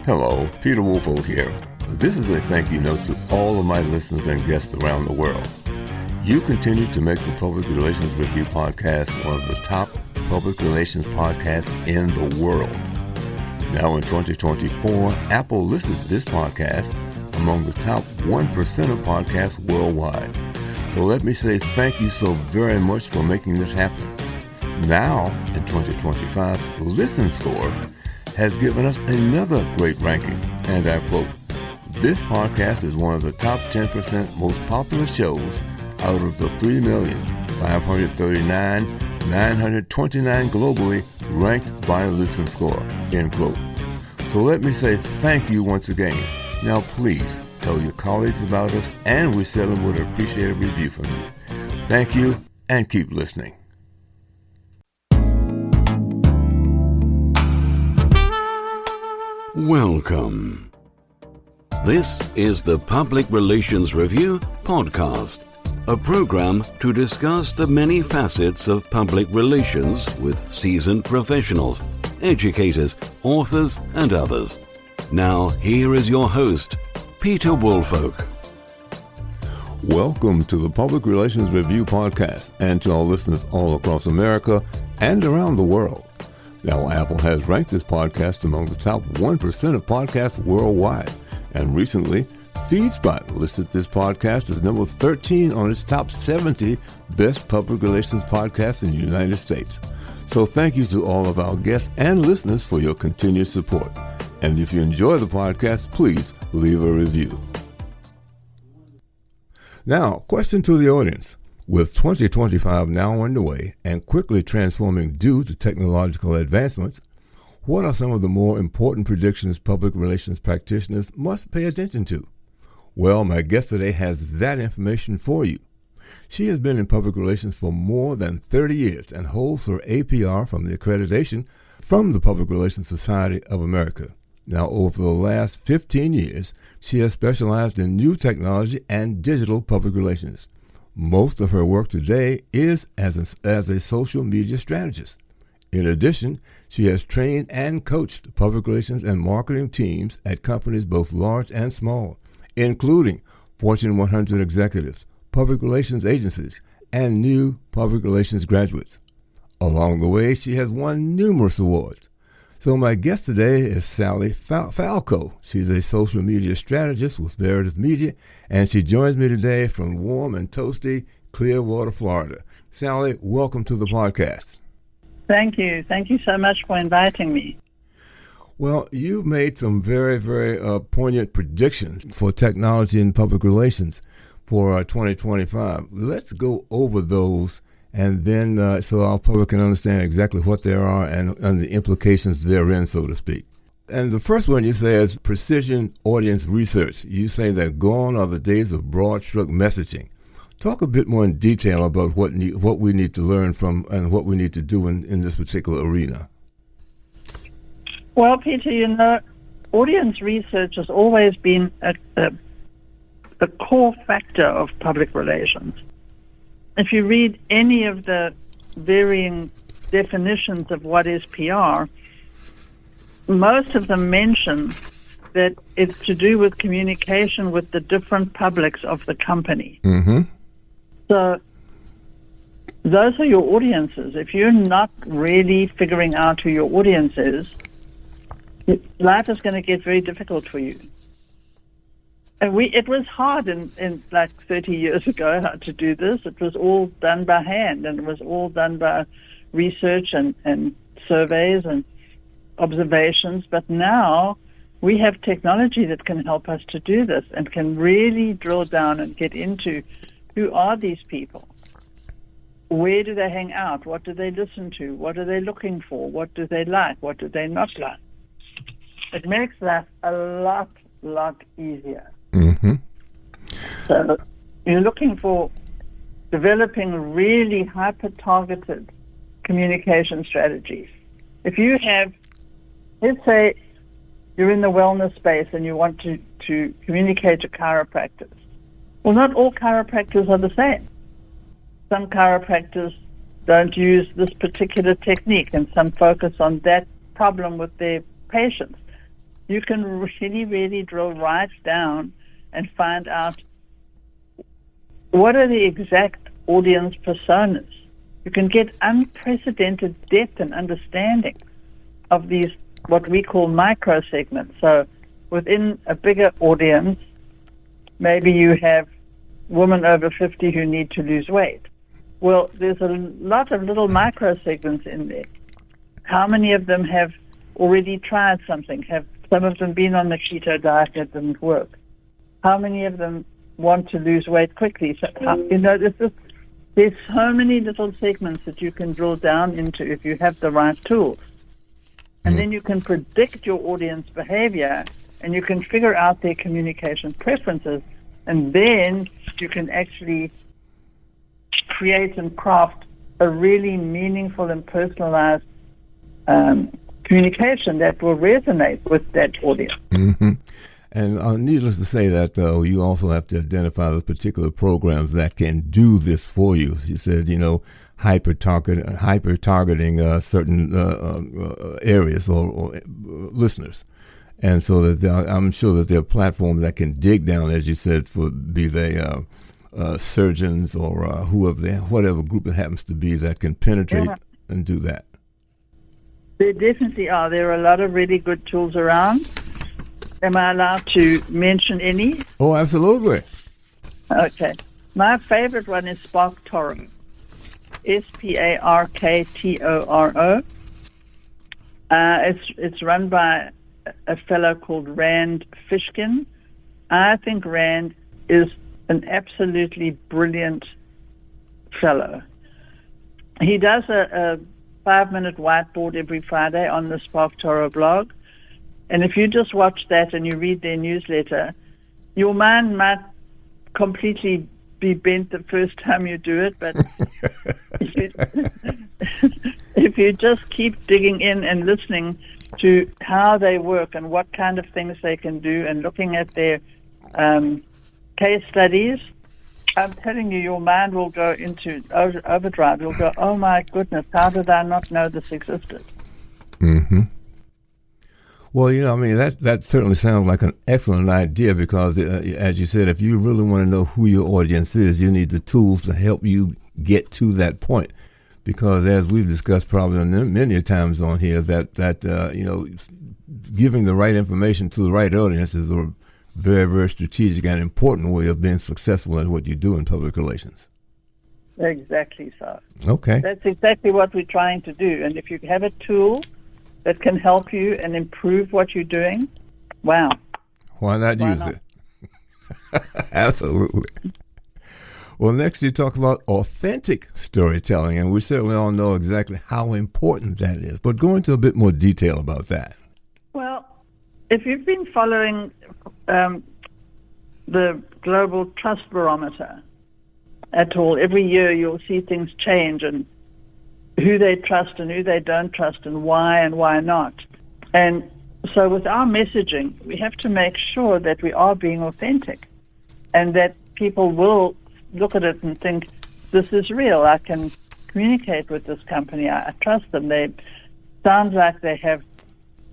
Hello, Peter Wolfo here. This is a thank you note to all of my listeners and guests around the world. You continue to make the Public Relations Review podcast one of the top public relations podcasts in the world. Now in 2024, Apple listed this podcast among the top 1% of podcasts worldwide. So let me say thank you so very much for making this happen. Now, in 2025, Listen Score has given us another great ranking, and I quote, "This podcast is one of the top 10% most popular shows out of the 3,539,929 globally ranked by Listen Score," end quote. So let me say thank you once again. Now please tell your colleagues about us, and we certainly would appreciate a review from you. Thank you, and keep listening. Welcome. This is the Public Relations Review podcast, a program to discuss the many facets of public relations with seasoned professionals, educators, authors, and others. Now, here is your host, Peter Wolfolk. Welcome to the Public Relations Review podcast, and to our listeners all across America and around the world. Now, Apple has ranked this podcast among the top 1% of podcasts worldwide, and recently, FeedSpot listed this podcast as number 13 on its top 70 best public relations podcasts in the United States. So thank you to all of our guests and listeners for your continued support. And if you enjoy the podcast, please leave a review. Now, question to the audience. With 2025 now underway and quickly transforming due to technological advancements, what are some of the more important predictions public relations practitioners must pay attention to? Well, my guest today has that information for you. She has been in public relations for more than 30 years and holds her APR from the accreditation from the Public Relations Society of America. Now, over the last 15 years, she has specialized in new technology and digital public relations. Most of her work today is as a social media strategist. In addition, she has trained and coached public relations and marketing teams at companies both large and small, including Fortune 100 executives, public relations agencies, and new public relations graduates. Along the way, she has won numerous awards. So my guest today is Sally Falco. She's a social media strategist with Veritiv Media, and she joins me today from warm and toasty Clearwater, Florida. Sally, welcome to the podcast. Thank you. Thank you so much for inviting me. Well, you've made some very, very poignant predictions for technology and public relations for 2025. Let's go over those, and then so our public can understand exactly what they are and the implications therein, so to speak. And the first one you say is precision audience research. You say that gone are the days of broad stroke messaging. Talk a bit more in detail about what we need to learn from and what we need to do in this particular arena. Well, Peter, audience research has always been a core factor of public relations. If you read any of the varying definitions of what is PR, most of them mention that it's to do with communication with the different publics of the company. Mm-hmm. So those are your audiences. If you're not really figuring out who your audience is, life is going to get very difficult for you. And it was hard in like 30 years ago how to do this. It was all done by hand, and it was all done by research and surveys and observations. But now we have technology that can help us to do this and can really drill down and get into who are these people? Where do they hang out? What do they listen to? What are they looking for? What do they like? What do they not like? It makes that a lot easier. Mm-hmm. So you're looking for developing really hyper-targeted communication strategies. If you have, let's say you're in the wellness space and you want to communicate to chiropractors. Well, not all chiropractors are the same. Some chiropractors don't use this particular technique, and some focus on that problem with their patients. you can really, really drill right down and find out what are the exact audience personas. You can get unprecedented depth and understanding of these, what we call micro segments. So within a bigger audience, maybe you have women over 50 who need to lose weight. Well, there's a lot of little micro segments in there. How many of them have already tried something? Have some of them been on the keto diet that didn't work? How many of them want to lose weight quickly? So, there's so many little segments that you can drill down into if you have the right tools. And then you can predict your audience behavior, and you can figure out their communication preferences, and then you can actually create and craft a really meaningful and personalized communication that will resonate with that audience. Mm-hmm. And needless to say that, though, you also have to identify those particular programs that can do this for you. You said, hyper-targeting certain areas or listeners. And so that I'm sure that there are platforms that can dig down, as you said, for be they surgeons or whatever group it happens to be that can penetrate and do that. There definitely are. There are a lot of really good tools around. Am I allowed to mention any? Oh, absolutely. Okay. My favorite one is SparkToro. SparkToro. It's run by a fellow called Rand Fishkin. I think Rand is an absolutely brilliant fellow. He does a 5-minute whiteboard every Friday on the SparkToro blog. And if you just watch that and you read their newsletter, your mind might completely be bent the first time you do it, but if you just keep digging in and listening to how they work and what kind of things they can do and looking at their case studies, I'm telling you, your mind will go into overdrive. You'll go, oh my goodness, how did I not know this existed? Mm-hmm. Well, that certainly sounds like an excellent idea because, as you said, if you really want to know who your audience is, you need the tools to help you get to that point. Because as we've discussed probably many times on here, that giving the right information to the right audience is a very, very strategic and important way of being successful in what you do in public relations. Exactly so. Okay. That's exactly what we're trying to do. And if you have a tool that can help you and improve what you're doing, wow. Why not use it? Absolutely. Well, next you talk about authentic storytelling, and we certainly all know exactly how important that is. But go into a bit more detail about that. Well, if you've been following the Global Trust Barometer at all, every year you'll see things change and who they trust and who they don't trust and why not. And so with our messaging, we have to make sure that we are being authentic and that people will look at it and think, this is real. I can communicate with this company. I trust them. They sound like they have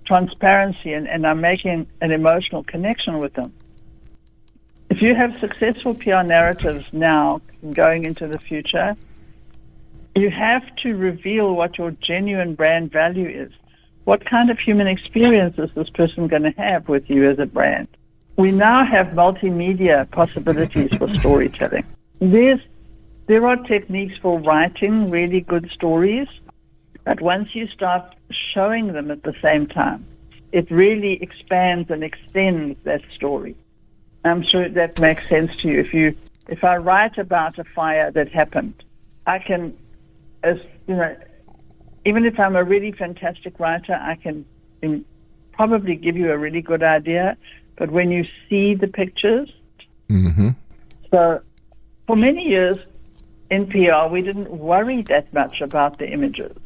transparency and I'm making an emotional connection with them. If you have successful PR narratives now going into the future, you have to reveal what your genuine brand value is. What kind of human experience is this person going to have with you as a brand? We now have multimedia possibilities for storytelling. There are techniques for writing really good stories, but once you start showing them at the same time, it really expands and extends that story. I'm sure that makes sense to you. If I write about a fire that happened, I can, even if I'm a really fantastic writer, I can probably give you a really good idea. But when you see the pictures, so for many years in PR, we didn't worry that much about the images.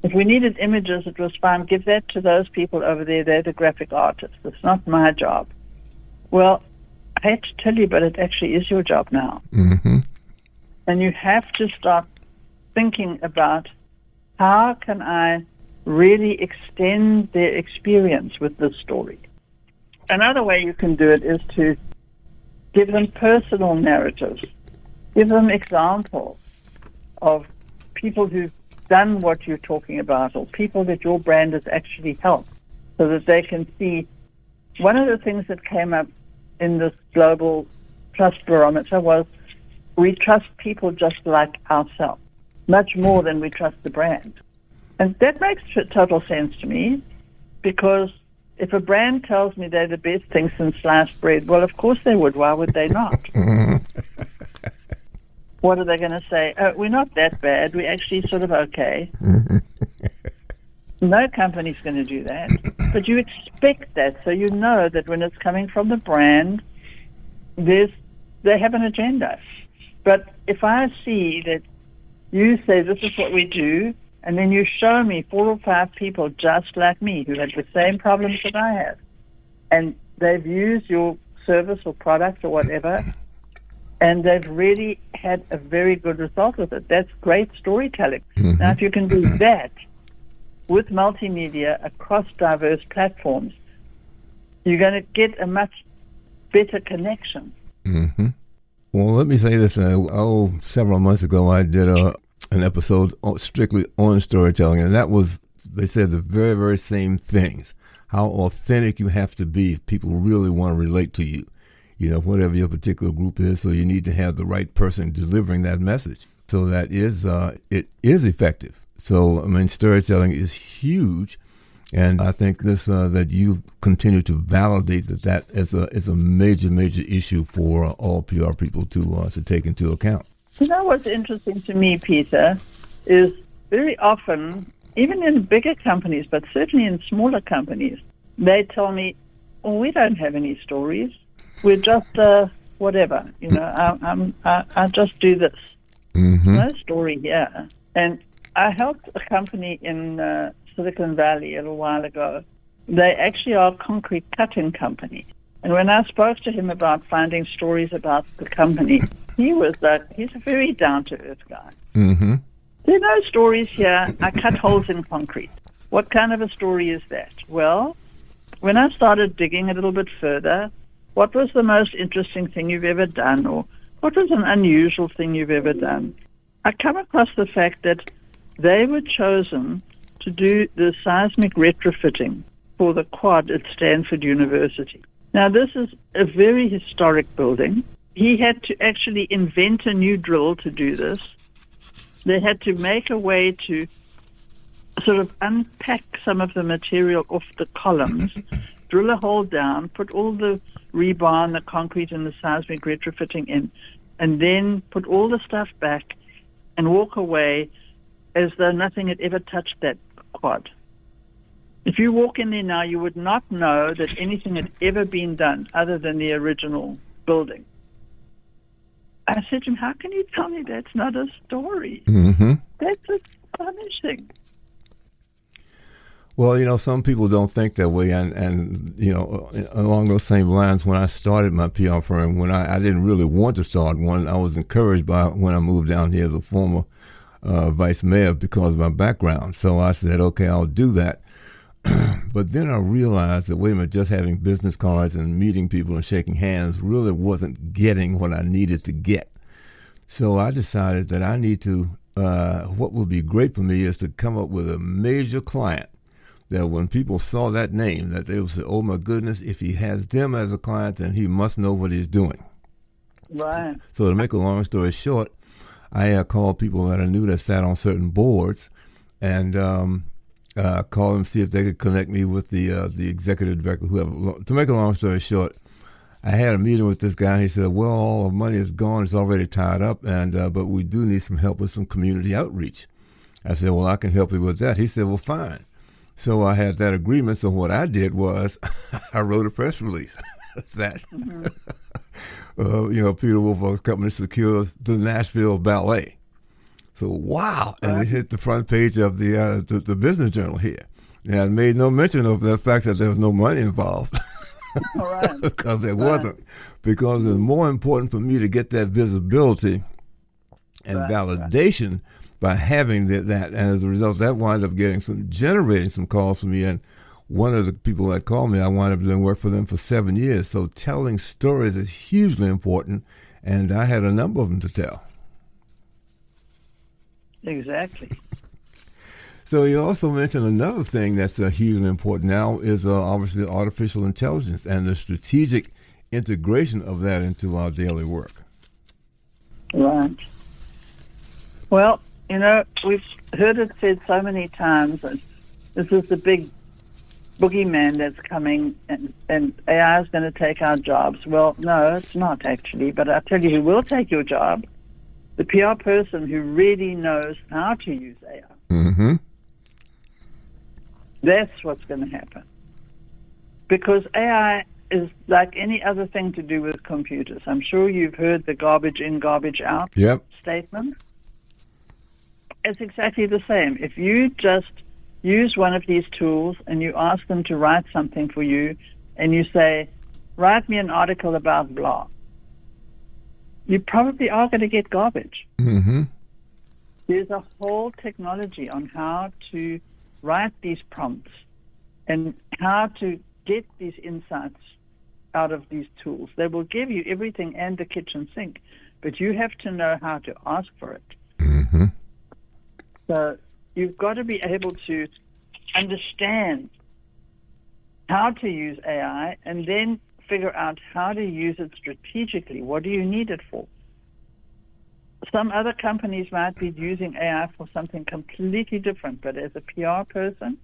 If we needed images, it was fine. Give that to those people over there. They're the graphic artists. It's not my job. Well, I hate to tell you, but it actually is your job now. And you have to start thinking about how can I really extend their experience with this story. Another way you can do it is to give them personal narratives, give them examples of people who've done what you're talking about, or people that your brand has actually helped, so that they can see. One of the things that came up in this global trust barometer was we trust people just like ourselves, much more than we trust the brand. And that makes total sense to me, because if a brand tells me they're the best thing since sliced bread, well, of course they would. Why would they not? What are they going to say? Oh, we're not that bad. We're actually sort of okay. No company's going to do that. But you expect that, so you know that when it's coming from the brand, they have an agenda. But if I see that you say this is what we do, and then you show me 4 or 5 people just like me who had the same problems that I have, and they've used your service or product or whatever, and they've really had a very good result with it, that's great storytelling. Mm-hmm. Now, if you can do that with multimedia across diverse platforms, you're going to get a much better connection. Mm-hmm. Well, let me say this. Several months ago, I did an episode strictly on storytelling, and that was, they said the very, very same things. How authentic you have to be if people really want to relate to you. You know, whatever your particular group is, so you need to have the right person delivering that message. So that is, it is effective. So, I mean, storytelling is huge, and I think this that you continue to validate that is a major, major issue for all PR people to take into account. You know what's interesting to me, Peter, is very often, even in bigger companies, but certainly in smaller companies, they tell me, "Oh, we don't have any stories. We're just whatever. You know, I just do this. Mm-hmm. No story here." And I helped a company in Silicon Valley a little while ago. They actually are a concrete cutting company. And when I spoke to him about finding stories about the company, he's a very down-to-earth guy. Mm-hmm. There are no stories here. I cut holes in concrete. What kind of a story is that? Well, when I started digging a little bit further, what was the most interesting thing you've ever done? Or what was an unusual thing you've ever done? I come across the fact that they were chosen to do the seismic retrofitting for the quad at Stanford University. Now, this is a very historic building. He had to actually invent a new drill to do this. They had to make a way to sort of unpack some of the material off the columns, drill a hole down, put all the rebar and the concrete and the seismic retrofitting in, and then put all the stuff back and walk away as though nothing had ever touched that quad. If you walk in there now, you would not know that anything had ever been done other than the original building. I said to him, "How can you tell me that's not a story?" Mm-hmm. That's astonishing. Well, you know, some people don't think that way, and you know, along those same lines, when I started my PR firm, when I didn't really want to start one, I was encouraged by when I moved down here as a former vice mayor because of my background. So I said, okay, I'll do that. But then I realized that, wait a minute, just having business cards and meeting people and shaking hands really wasn't getting what I needed to get. So I decided that I need to, what would be great for me is to come up with a major client that when people saw that name, that they would say, oh my goodness, if he has them as a client, then he must know what he's doing. Right. So to make a long story short, I called people that I knew that sat on certain boards and called them to see if they could connect me with the executive director, whoever. To make a long story short, I had a meeting with this guy, and he said, well, all the money is gone. It's already tied up, and but we do need some help with some community outreach. I said, well, I can help you with that. He said, well, fine. So I had that agreement. So what I did was I wrote a press release that, mm-hmm. Peter Wolf's company secures the Nashville Ballet. So, wow. And it hit the front page of the business journal here. And I made no mention of the fact that there was no money involved. All right. Because there wasn't. Because it's more important for me to get that visibility and validation by having that. And as a result, that wound up generating some calls for me. And one of the people that called me, I wound up doing work for them for 7 years. So telling stories is hugely important, and I had a number of them to tell. Exactly. So you also mentioned another thing that's hugely important now is obviously artificial intelligence and the strategic integration of that into our daily work. Right. Well, we've heard it said so many times that this is the big boogeyman that's coming, and AI is going to take our jobs. Well, no, it's not actually, but I'll tell you who will take your job: the PR person who really knows how to use AI. Mm-hmm. That's what's going to happen. Because AI is like any other thing to do with computers. I'm sure you've heard the garbage in, garbage out statement. It's exactly the same. If you just use one of these tools and you ask them to write something for you and you say, write me an article about blah, you probably are going to get garbage. Mm-hmm. There's a whole technology on how to write these prompts and how to get these insights out of these tools. They will give you everything and the kitchen sink, but you have to know how to ask for it. Mm-hmm. So you've got to be able to understand how to use AI and then figure out how to use it strategically. What do you need it for? Some other companies might be using AI for something completely different, but as a PR person,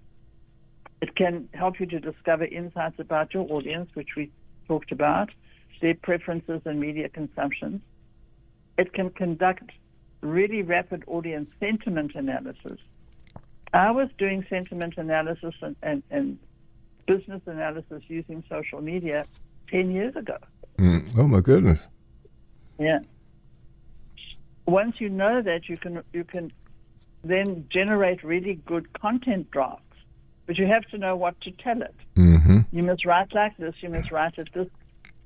it can help you to discover insights about your audience, which we talked about, their preferences and media consumption. It can conduct really rapid audience sentiment analysis. I was doing sentiment analysis and business analysis using social media 10 years ago. Oh, my goodness. Yeah. Once you know that, you can then generate really good content drafts, but you have to know what to tell it. Mm-hmm. You must write like this. You must write at this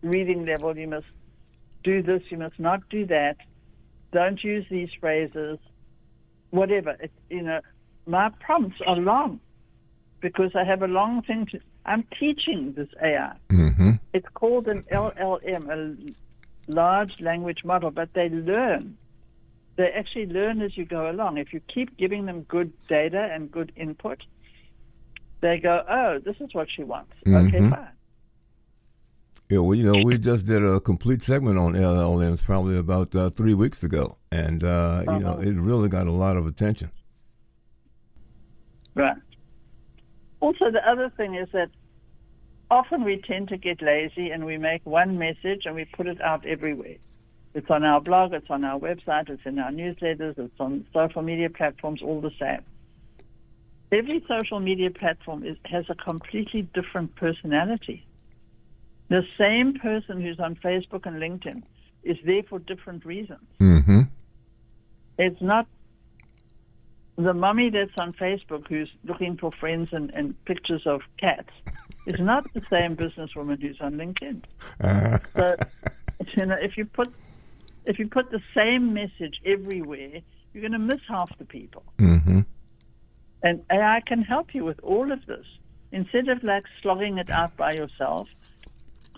reading level. You must do this. You must not do that. Don't use these phrases. Whatever. My prompts are long because I have a long thing to. I'm teaching this AI. Mm-hmm. It's called an LLM, a large language model, but they learn. They actually learn as you go along. If you keep giving them good data and good input, they go, oh, this is what she wants. Mm-hmm. Okay, fine. Yeah, well, we just did a complete segment on LLMs probably about 3 weeks ago, and it really got a lot of attention. Right. Also, the other thing is that often we tend to get lazy and we make one message and we put it out everywhere. It's on our blog, it's on our website, it's in our newsletters, it's on social media platforms, all the same. Every social media platform has a completely different personality. The same person who's on Facebook and LinkedIn is there for different reasons. Mm-hmm. It's not the mummy that's on Facebook who's looking for friends and pictures of cats is not the same businesswoman who's on LinkedIn. So, if you put the same message everywhere, you're going to miss half the people. Mm-hmm. And AI can help you with all of this. Instead of slogging it out by yourself,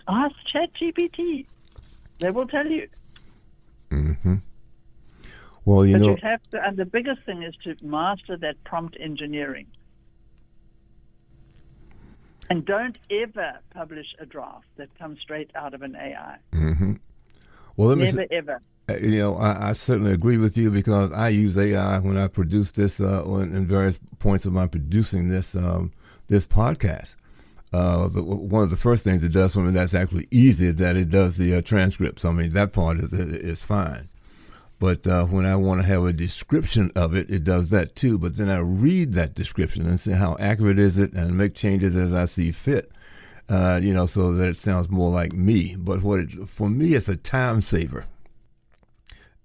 ask ChatGPT. They will tell you. Mm-hmm. Well, you have to, and the biggest thing is to master that prompt engineering. And don't ever publish a draft that comes straight out of an AI. Mm-hmm. Well, never, ever. I certainly agree with you because I use AI when I produce this in various points of my producing this podcast. One of the first things it does for me that's actually easy is that it does the transcripts. I mean, that part is fine. But when I want to have a description of it, it does that too. But then I read that description and see how accurate is it and make changes as I see fit, so that it sounds more like me. But for me, it's a time saver.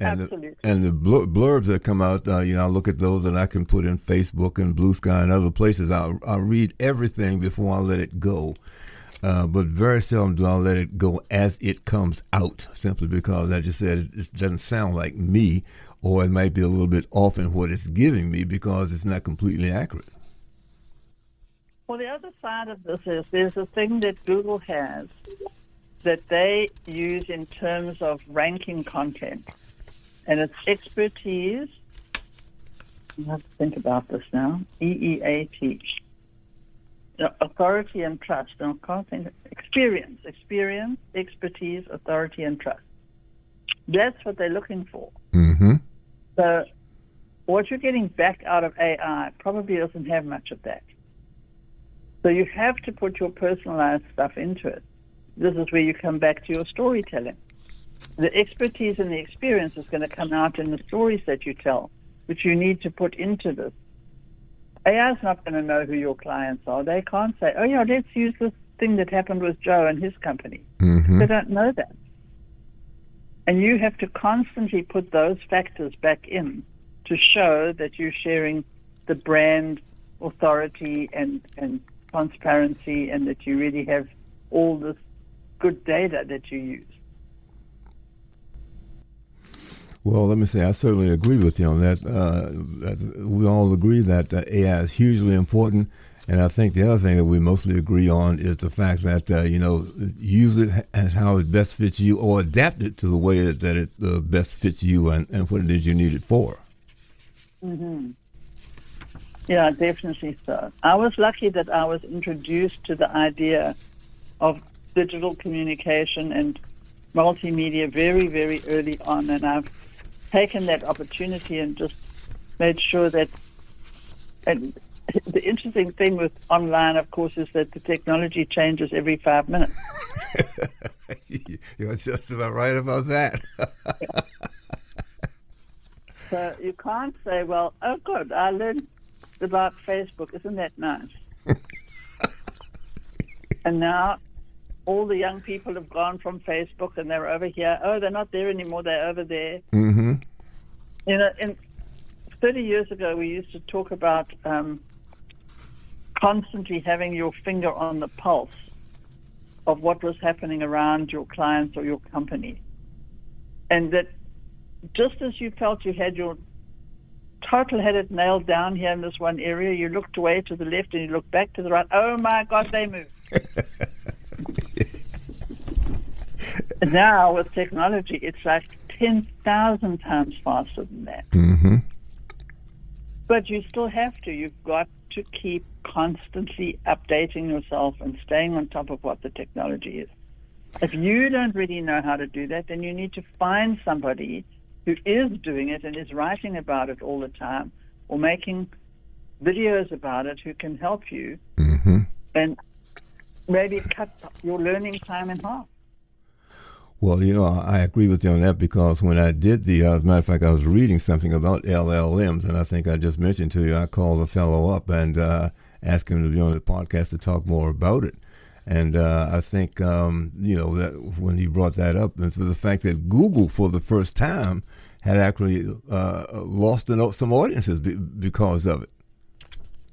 And Absolutely. The blurbs that come out, I look at those and I can put in Facebook and Blue Sky and other places. I'll read everything before I let it go. but very seldom do I let it go as it comes out, simply because, as you said, it doesn't sound like me, or it might be a little bit off in what it's giving me because it's not completely accurate. Well, the other side of this is there's a thing that Google has that they use in terms of ranking content, and it's expertise. I have to think about this now. EEAT. Authority and trust. And I can't think. Experience, expertise, authority, and trust. That's what they're looking for. Mm-hmm. So what you're getting back out of AI probably doesn't have much of that. So you have to put your personalized stuff into it. This is where you come back to your storytelling. The expertise and the experience is going to come out in the stories that you tell, which you need to put into this. AI is not going to know who your clients are. They can't say, oh, yeah, let's use this thing that happened with Joe and his company. Mm-hmm. They don't know that. And you have to constantly put those factors back in to show that you're sharing the brand authority and transparency, and that you really have all this good data that you use. Well, let me say, I certainly agree with you on that. We all agree that AI is hugely important. And I think the other thing that we mostly agree on is the fact that, use it as how it best fits you, or adapt it to the way that it best fits you and what it is you need it for. Mm-hmm. Yeah, definitely so. I was lucky that I was introduced to the idea of digital communication and multimedia very, very early on, and I've taken that opportunity and just made sure that. And the interesting thing with online, of course, is that the technology changes every 5 minutes. You're just about right about that. So you can't say, well, oh, good, I learned about Facebook. Isn't that nice? And now all the young people have gone from Facebook and they're over here. Oh, they're not there anymore. They're over there. Mm-hmm. In 30 years ago, we used to talk about constantly having your finger on the pulse of what was happening around your clients or your company. And that just as you felt you had your total had it nailed down here in this one area, you looked away to the left and you looked back to the right. Oh, my God, they moved. Now, with technology, it's like 10,000 times faster than that. Mm-hmm. But you still have to. You've got to keep constantly updating yourself and staying on top of what the technology is. If you don't really know how to do that, then you need to find somebody who is doing it and is writing about it all the time, or making videos about it, who can help you Mm-hmm. and maybe cut your learning time in half. Well, I agree with you on that, because when I did as a matter of fact, I was reading something about LLMs, and I think I just mentioned to you, I called a fellow up and asked him to be on the podcast to talk more about it. And I think, that when he brought that up, and for the fact that Google, for the first time, had actually lost some audiences because of it.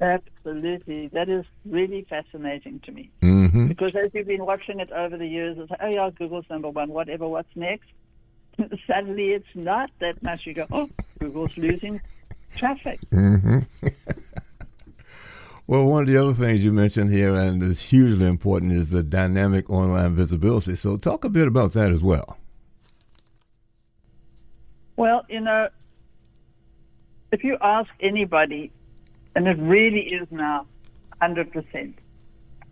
Absolutely. That is really fascinating to me. Mm-hmm. Because as you've been watching it over the years, it's like, oh, yeah, Google's number one, whatever, what's next? Suddenly it's not that much. You go, oh, Google's losing traffic. Mm-hmm. Well, one of the other things you mentioned here, and is hugely important, is the dynamic online visibility. So talk a bit about that as well. Well, if you ask anybody, and it really is now 100%,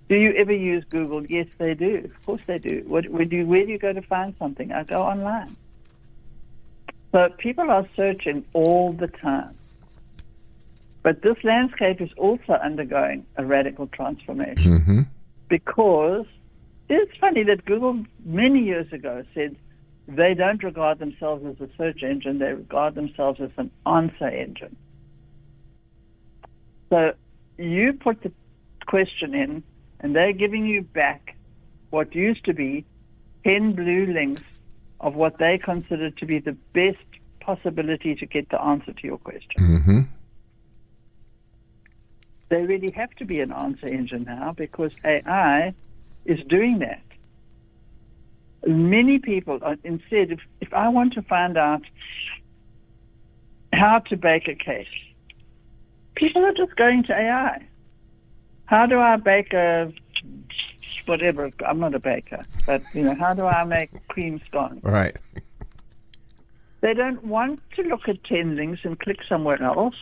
do you ever use Google? Yes, they do. Of course they do. Where do you go to find something? I go online. So people are searching all the time. But this landscape is also undergoing a radical transformation. Mm-hmm. Because it's funny that Google many years ago said they don't regard themselves as a search engine, they regard themselves as an answer engine. So you put the question in, and they're giving you back what used to be 10 blue links of what they consider to be the best possibility to get the answer to your question. Mm-hmm. They really have to be an answer engine now, because AI is doing that. Many people, instead, if I want to find out how to bake a cake, people are just going to AI. How do I bake a whatever? I'm not a baker, but how do I make cream scones? Right. They don't want to look at 10 links and click somewhere else.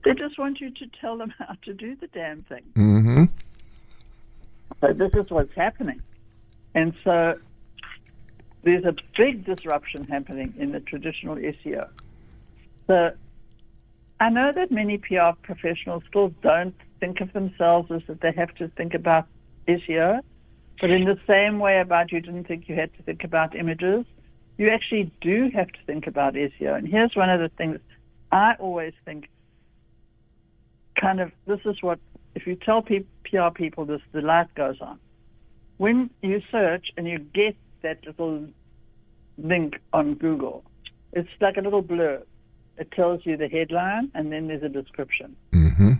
They just want you to tell them how to do the damn thing. Mm-hmm. So this is what's happening. And so there's a big disruption happening in the traditional SEO. So I know that many PR professionals still don't think of themselves as that they have to think about SEO, but in the same way about you didn't think you had to think about images, you actually do have to think about SEO. And here's one of the things I always think, this is what, if you tell PR people this, the light goes on. When you search and you get that little link on Google, it's like a little blurb. It tells you the headline, and then there's a description. Mm-hmm.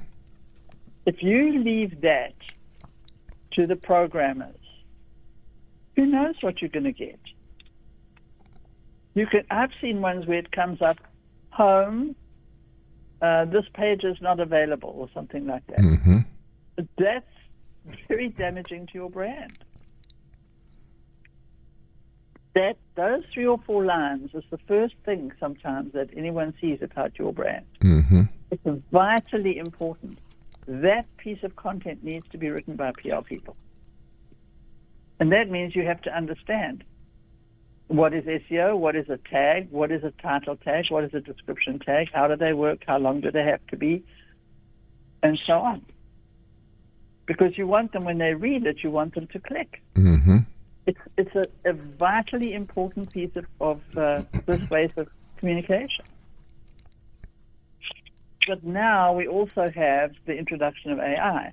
If you leave that to the programmers, who knows what you're going to get? I've seen ones where it comes up, home, this page is not available, or something like that. Mm-hmm. That's very damaging to your brand. Those 3 or 4 lines is the first thing sometimes that anyone sees about your brand. Mm-hmm. It's vitally important. That piece of content needs to be written by PR people. And that means you have to understand what is SEO, what is a tag, what is a title tag, what is a description tag, how do they work, how long do they have to be, and so on. Because you want them, when they read it, you want them to click. Mm-hmm. It's a vitally important piece of persuasive communication. But now we also have the introduction of AI,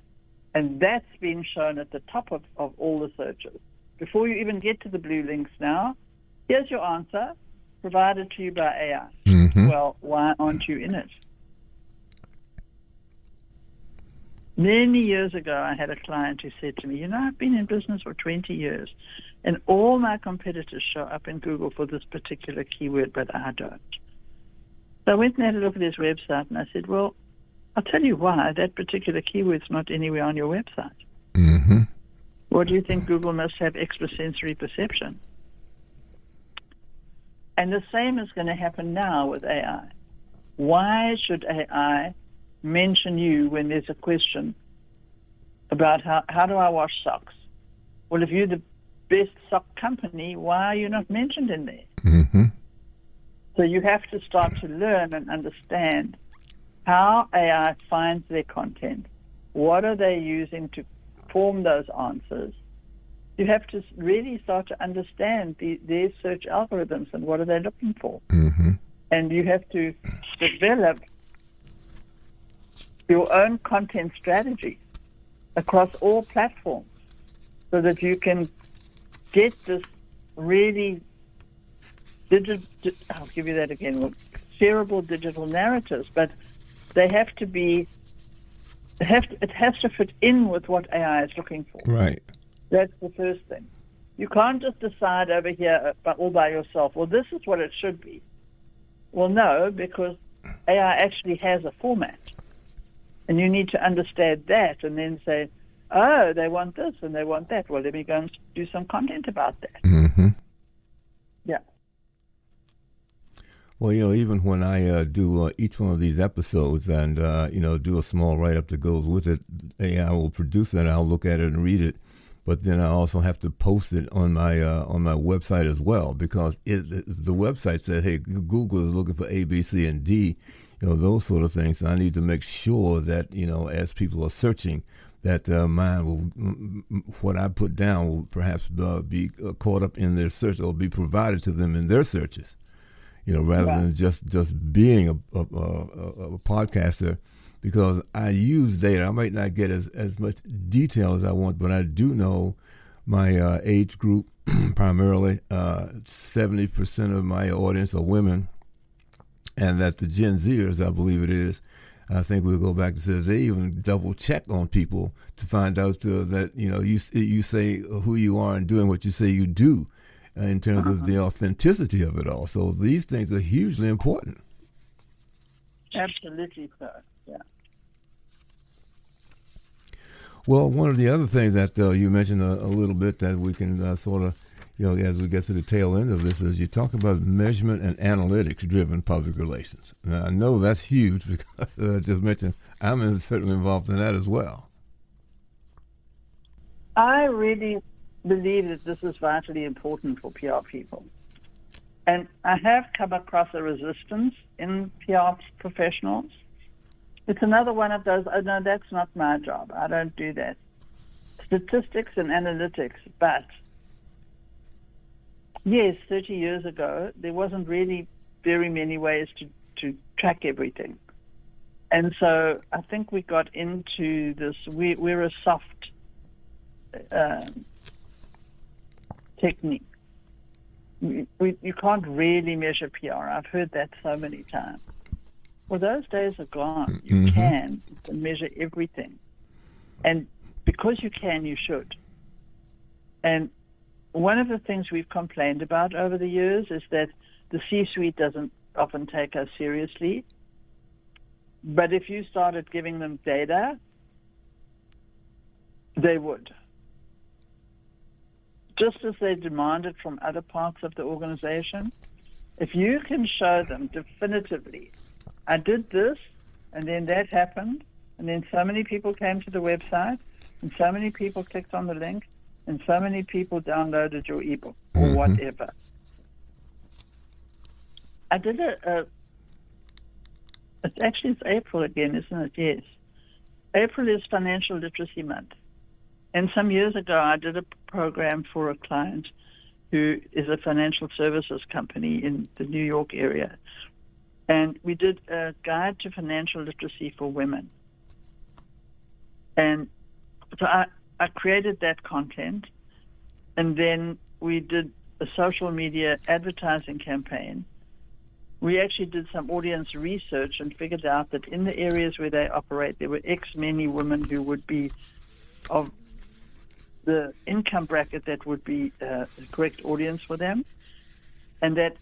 and that's been shown at the top of all the searches. Before you even get to the blue links now, here's your answer, provided to you by AI. Mm-hmm. Well, why aren't you in it? Many years ago, I had a client who said to me, I've been in business for 20 years, and all my competitors show up in Google for this particular keyword, but I don't. So I went and had a look at his website, and I said, well, I'll tell you why. That particular keyword's not anywhere on your website. Mm-hmm. What do you think? Google must have extrasensory perception. And the same is going to happen now with AI. Why should AI mention you when there's a question about how do I wash socks? Well, if you're the best sock company, why are you not mentioned in there? Mm-hmm. So you have to start to learn and understand how AI finds their content. What are they using to form those answers? You have to really start to understand their search algorithms and what are they looking for. Mm-hmm. And you have to develop your own content strategy across all platforms so that you can get this really I'll give you that again, shareable digital narratives, but they have to be, it has to fit in with what AI is looking for. Right. That's the first thing. You can't just decide over here all by yourself, well, this is what it should be. Well, no, because AI actually has a format. And you need to understand that and then say, oh, they want this and they want that. Well, let me go and do some content about that. Mm-hmm. Yeah. Well, even when I do each one of these episodes and, do a small write-up that goes with it, AI will produce that. I'll look at it and read it. But then I also have to post it on my website as well, because the website said, hey, Google is looking for A, B, C, and D, those sort of things. I need to make sure that, as people are searching, that what I put down will perhaps be caught up in their search or be provided to them in their searches. Rather than just being a podcaster, because I use data. I might not get as much detail as I want, but I do know my age group, primarily 70% of my audience are women, and that the Gen Zers, I believe it is, I think we'll go back to say they even double check on people to find out that you say who you are and doing what you say you do, in terms of the authenticity of it all. So these things are hugely important. Absolutely so. Yeah. Well, one of the other things that you mentioned a little bit that we can sort of, as we get to the tail end of this, is you talk about measurement and analytics-driven public relations. Now, I know that's huge because I just mentioned I'm certainly involved in that as well. I really believe that this is vitally important for PR people. And I have come across a resistance in PR professionals. It's another one of those, oh, no, that's not my job. I don't do that. Statistics and analytics, but yes, 30 years ago, there wasn't really very many ways to track everything. And so I think we got into this, we're a soft technique. You can't really measure PR. I've heard that so many times. Well, those days are gone. You can measure everything. And because you can, you should. And one of the things we've complained about over the years is that the C-suite doesn't often take us seriously. But if you started giving them data, they would. Just as they demanded from other parts of the organization, if you can show them definitively, I did this, and then that happened, and then so many people came to the website, and so many people clicked on the link, and so many people downloaded your ebook, or whatever. I did it's April again, isn't it? Yes. April is Financial Literacy Month. And some years ago, I did a program for a client who is a financial services company in the New York area. And we did a guide to financial literacy for women. And so I created that content, and then we did a social media advertising campaign. We actually did some audience research and figured out that in the areas where they operate, there were X many women who would be of the income bracket that would be the correct audience for them. And that,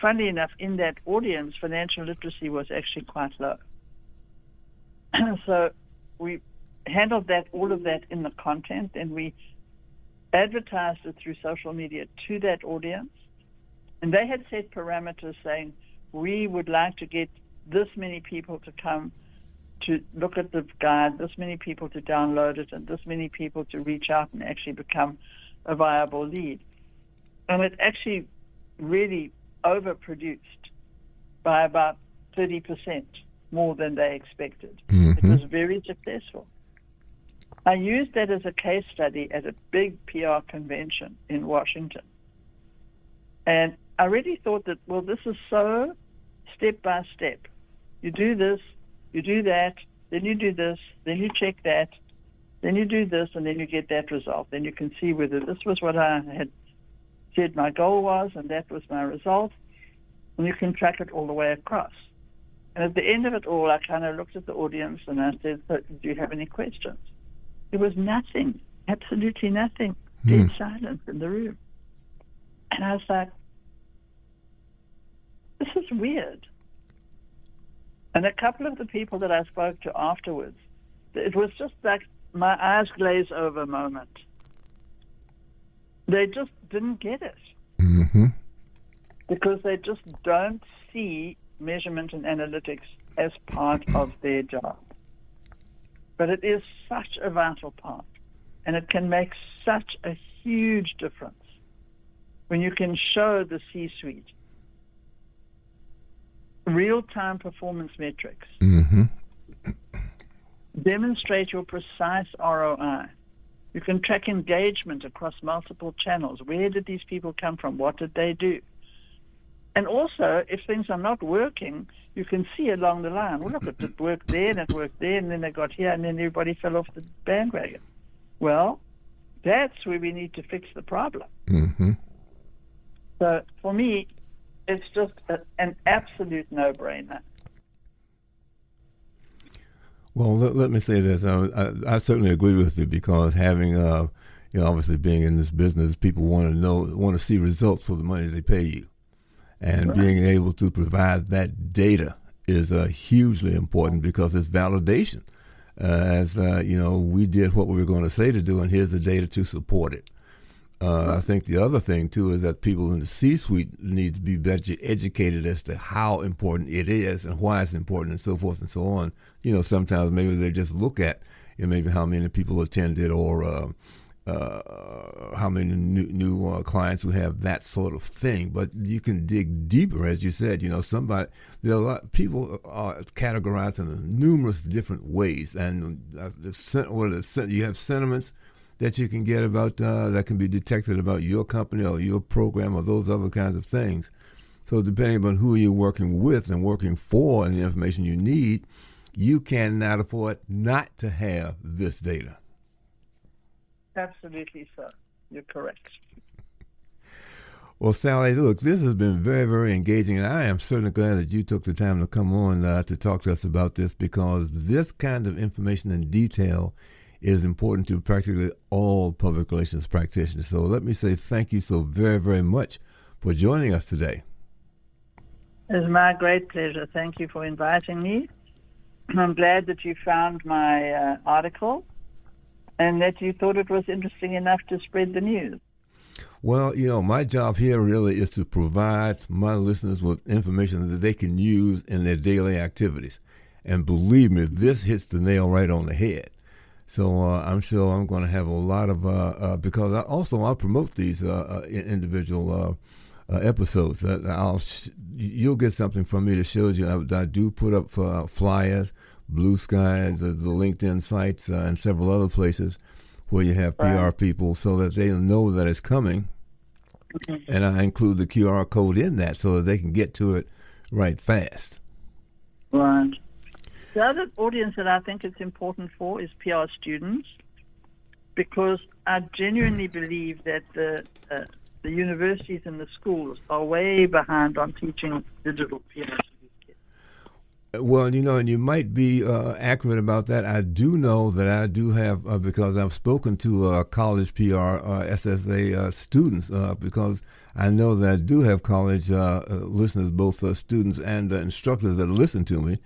funnily enough, in that audience, financial literacy was actually quite low. So we handled all of that in the content, and we advertised it through social media to that audience. And they had set parameters saying, we would like to get this many people to come to look at the guide, this many people to download it, and this many people to reach out and actually become a viable lead. And it actually really overproduced by about 30% more than they expected. It was very successful. I used that as a case study at a big PR convention in Washington. And I really thought that, well, this is so step by step. You do this, you do that, then you do this, then you check that, then you do this, and then you get that result. Then you can see whether this was what I had said my goal was, and that was my result. And you can track it all the way across. And at the end of it all, I kind of looked at the audience and I said, so, do you have any questions? There was nothing, absolutely nothing, dead silence in the room. And I was like, this is weird. And a couple of the people that I spoke to afterwards, it was just like my eyes glaze over moment. They just didn't get it. Because they just don't see measurement and analytics as part of their job. But it is such a vital part, and it can make such a huge difference when you can show the C-suite real-time performance metrics, demonstrate your precise ROI. You can track engagement across multiple channels. Where did these people come from? What did they do? And also, if things are not working, you can see along the line, well, look, it worked there, and it worked there, and then they got here, and then everybody fell off the bandwagon. Well, that's where we need to fix the problem. So for me, it's just an absolute no-brainer. Well, let me say this. I certainly agree with you because having, obviously being in this business, people want to see results for the money they pay you. And Right. being able to provide that data is hugely important because it's validation. We did what we were going to say to do, and here's the data to support it. I think the other thing, too, is that people in the C-suite need to be better educated as to how important it is and why it's important and so forth and so on. Sometimes maybe they just look at maybe how many people attended or how many new clients who have that sort of thing. But you can dig deeper, as you said. There are a lot people are categorized in numerous different ways, and you have sentiments that you can get about that can be detected about your company or your program or those other kinds of things. So depending upon who you're working with and working for and the information you need, you cannot afford not to have this data. Absolutely, sir. You're correct. Well, Sally, look, this has been very, very engaging, and I am certainly glad that you took the time to come on to talk to us about this, because this kind of information in detail is important to practically all public relations practitioners. So let me say thank you so very, very much for joining us today. It's my great pleasure. Thank you for inviting me. I'm glad that you found my article and that you thought it was interesting enough to spread the news. Well, my job here really is to provide my listeners with information that they can use in their daily activities. And believe me, this hits the nail right on the head. So I'm sure I'm going to have a lot of, because I promote these individual episodes. You'll get something from me that shows you. I do put up flyers, Blue Sky, the LinkedIn sites, and several other places where you have PR people so that they know that it's coming. Mm-hmm. And I include the QR code in that so that they can get to it right fast. Right. The other audience that I think it's important for is PR students, because I genuinely believe that the universities and the schools are way behind on teaching digital PR to these kids. Well, and you might be accurate about that. I do know that I do have, because I've spoken to college PR SSA students, because I know that I do have college listeners, both students and instructors that listen to me,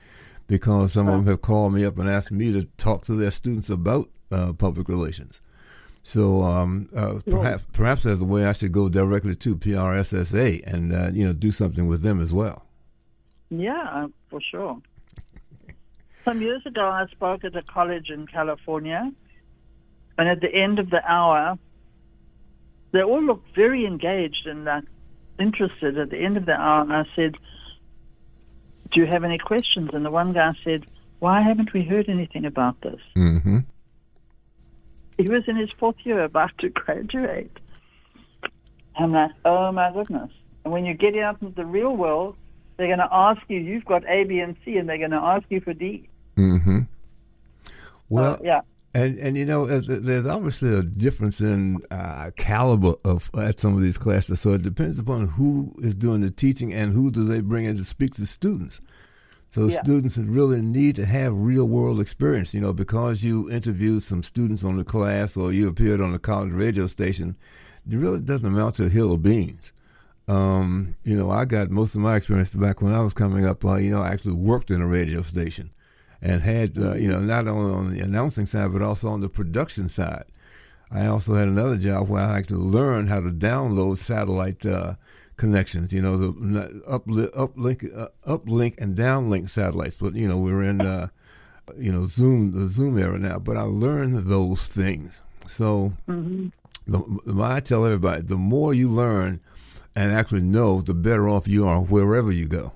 because some of them have called me up and asked me to talk to their students about public relations. So perhaps there's a way I should go directly to PRSSA and do something with them as well. Yeah, for sure. Some years ago, I spoke at a college in California, and at the end of the hour, they all looked very engaged and interested. At the end of the hour, I said, "Do you have any questions?" And the one guy said, "Why haven't we heard anything about this?" Mm-hmm. He was in his fourth year, about to graduate. I'm like, oh my goodness. And when you get out into the real world, they're going to ask you, you've got A, B, and C, and they're going to ask you for D. Mm-hmm. Well, yeah. And there's obviously a difference in caliber at some of these classes. So it depends upon who is doing the teaching and who do they bring in to speak to students. So students really need to have real-world experience, because you interviewed some students on the class or you appeared on a college radio station, it really doesn't amount to a hill of beans. I got most of my experience back when I was coming up. I actually worked in a radio station and had, not only on the announcing side, but also on the production side. I also had another job where I actually learned how to download satellite connections, the uplink and downlink satellites. But, we're in, the Zoom era now. But I learned those things. So I tell everybody, the more you learn and actually know, the better off you are wherever you go.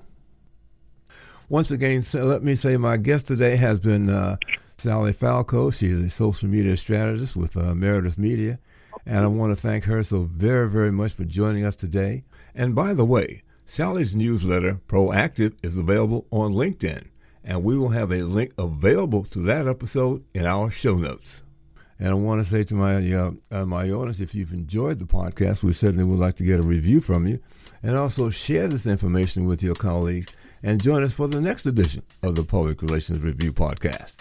Once again, let me say my guest today has been Sally Falco. She is a social media strategist with Meredith Media. And I want to thank her so very, very much for joining us today. And by the way, Sally's newsletter, Proactive, is available on LinkedIn. And we will have a link available to that episode in our show notes. And I want to say to my audience, if you've enjoyed the podcast, we certainly would like to get a review from you. And also share this information with your colleagues and join us for the next edition of the Public Relations Review Podcast.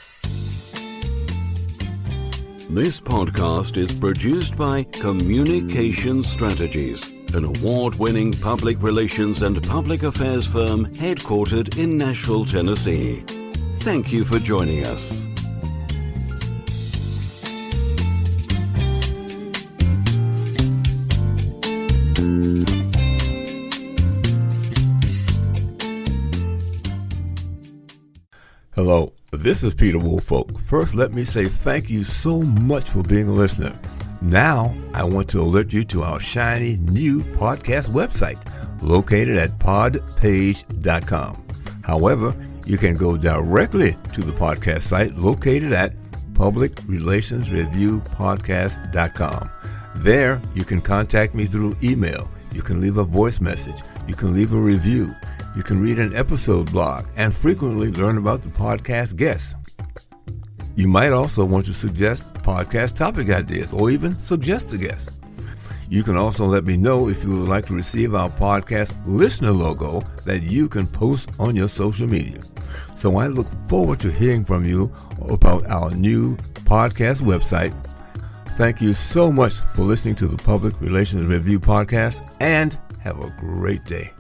This podcast is produced by Communication Strategies, an award-winning public relations and public affairs firm headquartered in Nashville, Tennessee. Thank you for joining us. Hello, this is Peter Woolfolk. First, let me say thank you so much for being a listener. Now, I want to alert you to our shiny new podcast website located at podpage.com. However, you can go directly to the podcast site located at publicrelationsreviewpodcast.com. There, you can contact me through email. You can leave a voice message. You can leave a review. You can read an episode blog and frequently learn about the podcast guests. You might also want to suggest podcast topic ideas or even suggest a guest. You can also let me know if you would like to receive our podcast listener logo that you can post on your social media. So I look forward to hearing from you about our new podcast website. Thank you so much for listening to the Public Relations Review Podcast, and have a great day.